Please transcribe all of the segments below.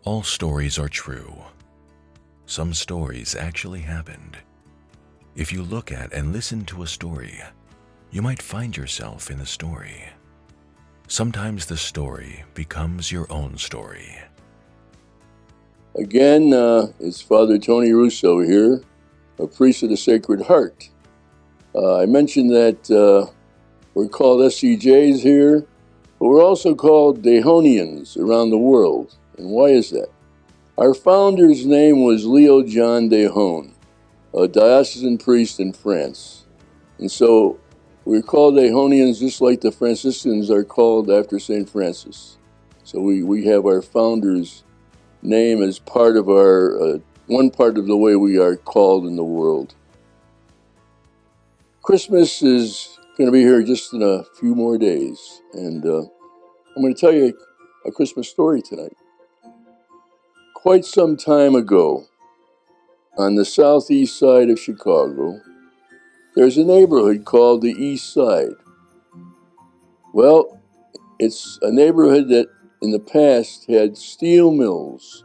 All stories are true. Some stories actually happened. If you look at and listen to a story, you might find yourself in the story. Sometimes the story becomes your own story. Again, it's Fr.Tony Russo here, a priest of the Sacred Heart. I mentioned that we're called SCJs here, but we're also called Dehonians around the world. And why is that? Our founder's name was Leo John Dehone, a diocesan priest in France. And so we're called Dehonians just like the Franciscans are called after St. Francis. So we have our founder's name as part of our, one part of the way we are called in the world. Christmas is going to be here just in a few more days, and I'm going to tell you a Christmas story tonight. Quite some time ago, on the southeast side of Chicago, there's a neighborhood called the East Side. Well, it's a neighborhood that in the past had steel mills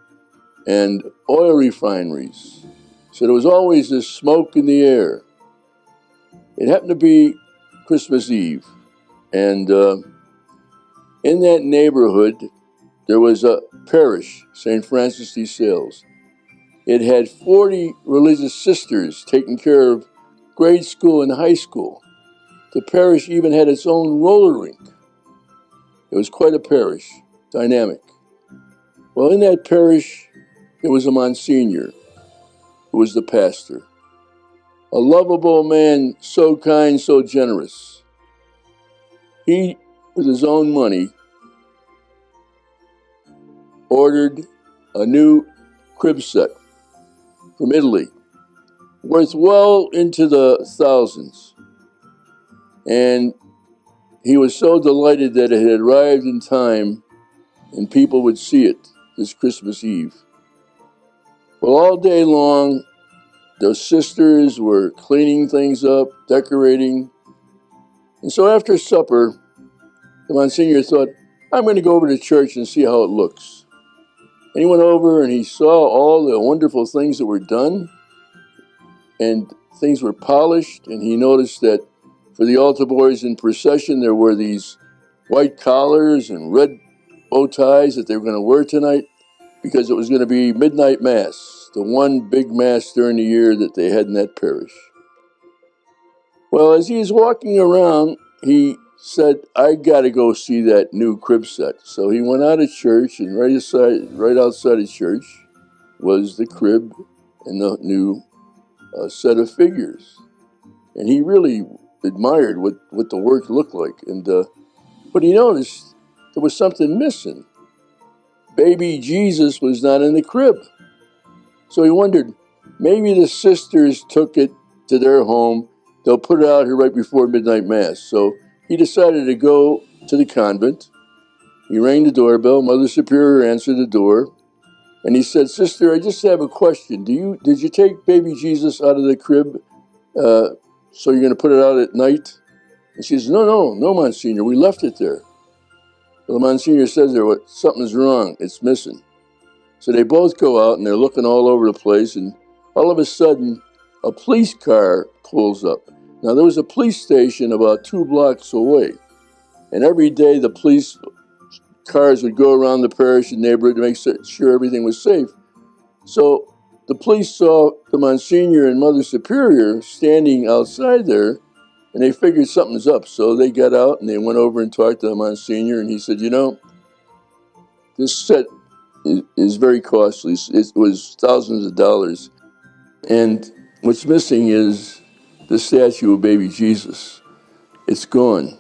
and oil refineries. So there was always this smoke in the air. It happened to be Christmas Eve, and in that neighborhood, there was a parish, St. Francis de Sales. It had 40 religious sisters taking care of grade school and high school. The parish even had its own roller rink. It was quite a parish, dynamic. Well, in that parish, there was a Monsignor who was the pastor. A lovable man, so kind, so generous. He, with his own money, ordered a new crib set from Italy, worth well into the thousands. And he was so delighted that it had arrived in time and people would see it this Christmas Eve. Well, all day long, those sisters were cleaning things up, decorating. And so after supper, the Monsignor thought, I'm going to go over to church and see how it looks. And he went over and he saw all the wonderful things that were done, and things were polished, and he noticed that for the altar boys in procession, there were these white collars and red bow ties that they were going to wear tonight because it was going to be midnight mass, the one big mass during the year that they had in that parish. Well, as he was walking around, he said, I got to go see that new crib set. So he went out of church, and right outside of church was the crib and the new set of figures. And he really admired what the work looked like. But he noticed there was something missing. Baby Jesus was not in the crib. So he wondered, maybe the sisters took it to their home. They'll put it out here right before midnight mass. So he decided to go to the convent. He rang the doorbell. Mother Superior answered the door. And he said, Sister, I just have a question. Did you take baby Jesus out of the crib so you're going to put it out at night? And she says, No, Monsignor. We left it there. Well, the Monsignor says there, something's wrong. It's missing. So they both go out and they're looking all over the place. And all of a sudden, a police car pulls up. Now, there was a police station about 2 blocks away, and every day the police cars would go around the parish and neighborhood to make sure everything was safe. So the police saw the Monsignor and Mother Superior standing outside there, and they figured something's up. So they got out and they went over and talked to the Monsignor, and he said, this set is very costly. It was thousands of dollars, and what's missing is the statue of baby Jesus. It's gone.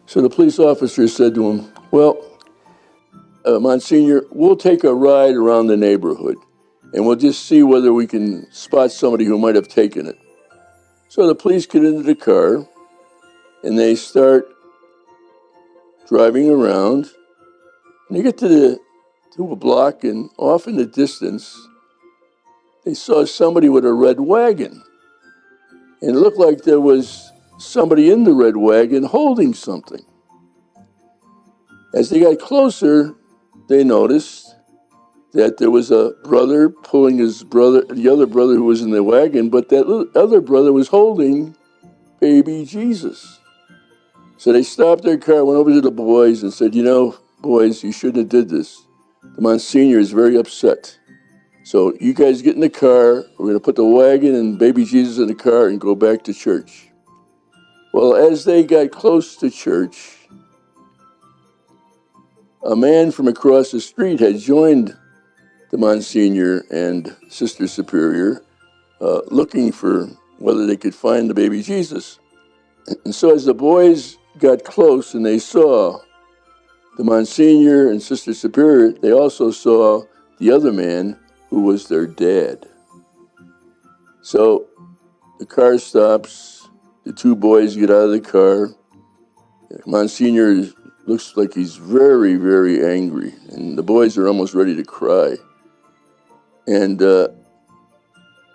So the police officer said to him, well, Monsignor, we'll take a ride around the neighborhood and we'll just see whether we can spot somebody who might have taken it. So the police get into the car and they start driving around. And they get to a block, and off in the distance, they saw somebody with a red wagon. And it looked like there was somebody in the red wagon holding something. As they got closer, they noticed that there was a brother pulling the other brother who was in the wagon, but that other brother was holding baby Jesus. So they stopped their car, went over to the boys and said, boys, you shouldn't have did this. The Monsignor is very upset. So you guys get in the car, we're going to put the wagon and baby Jesus in the car and go back to church. Well, as they got close to church, a man from across the street had joined the Monsignor and Sister Superior, looking for whether they could find the baby Jesus. And so as the boys got close and they saw the Monsignor and Sister Superior, they also saw the other man who was their dad. So the car stops, the two boys get out of the car. Monsignor looks like he's very, very angry, and the boys are almost ready to cry. And the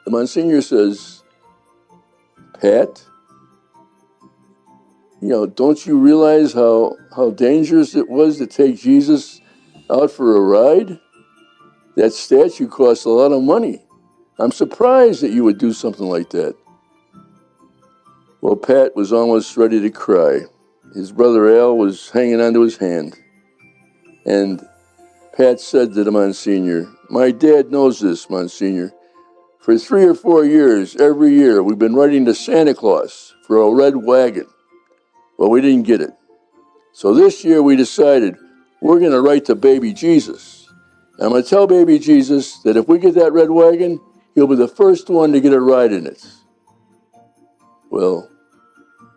Monsignor says, Pat, don't you realize how dangerous it was to take Jesus out for a ride? That statue costs a lot of money. I'm surprised that you would do something like that. Well, Pat was almost ready to cry. His brother Al was hanging onto his hand. And Pat said to the Monsignor, my dad knows this, Monsignor. For 3 or 4 years, every year, we've been writing to Santa Claus for a red wagon. Well, we didn't get it. So this year we decided we're going to write to baby Jesus. And I'm going to tell baby Jesus that if we get that red wagon, he'll be the first one to get a ride in it. Well,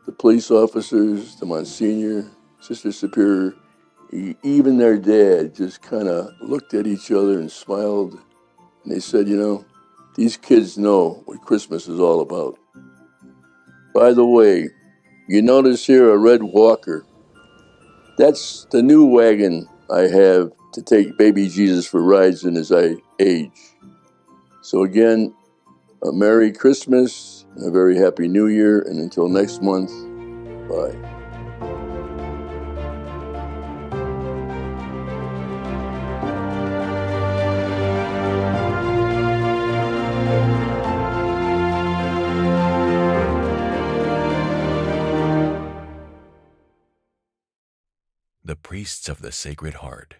the police officers, the Monsignor, Sister Superior, even their dad just kind of looked at each other and smiled. And they said, these kids know what Christmas is all about. By the way, you notice here a red walker. That's the new wagon I have to take baby Jesus for rides in as I age. So again, a Merry Christmas, and a very Happy New Year, and until next month, bye. The Priests of the Sacred Heart.